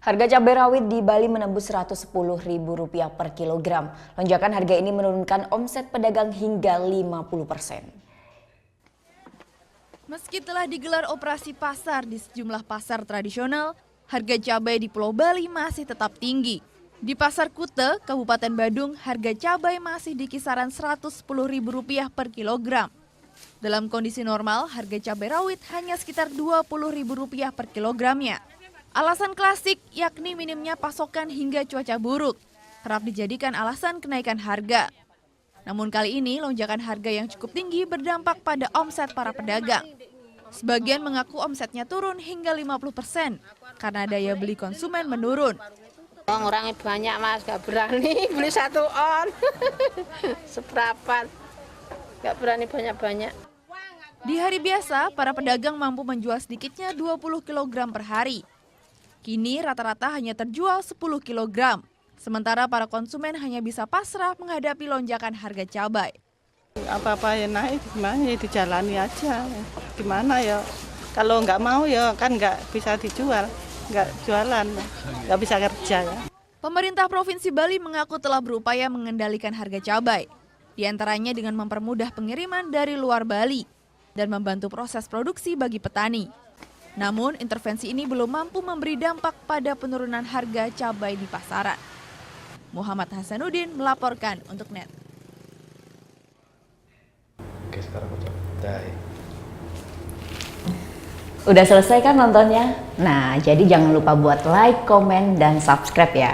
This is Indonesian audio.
Harga cabai rawit di Bali menembus Rp110.000 per kilogram. Lonjakan harga ini menurunkan omset pedagang hingga 50%. Meski telah digelar operasi pasar di sejumlah pasar tradisional, harga cabai di Pulau Bali masih tetap tinggi. Di Pasar Kute, Kabupaten Badung, harga cabai masih di kisaran Rp110.000 per kilogram. Dalam kondisi normal, harga cabai rawit hanya sekitar Rp20.000 per kilogramnya. Alasan klasik yakni minimnya pasokan hingga cuaca buruk, kerap dijadikan alasan kenaikan harga. Namun kali ini lonjakan harga yang cukup tinggi berdampak pada omset para pedagang. Sebagian mengaku omsetnya turun hingga 50% karena daya beli konsumen menurun. Orangnya banyak mas, gak berani beli 1 on, seperapat, gak berani banyak-banyak. Di hari biasa, para pedagang mampu menjual sedikitnya 20 kg per hari. Kini rata-rata hanya terjual 10 kg, sementara para konsumen hanya bisa pasrah menghadapi lonjakan harga cabai. Apa-apa yang naik gimana ya dijalani aja, gimana ya, kalau nggak mau ya kan nggak bisa dijual, nggak jualan, nggak bisa kerja ya. Pemerintah Provinsi Bali mengaku telah berupaya mengendalikan harga cabai, diantaranya dengan mempermudah pengiriman dari luar Bali dan membantu proses produksi bagi petani. Namun, intervensi ini belum mampu memberi dampak pada penurunan harga cabai di pasaran. Muhammad Hasanuddin melaporkan untuk NET. Oke, sekarang udah. Udah selesai kan nontonnya? Nah, jadi jangan lupa buat like, komen, dan subscribe ya.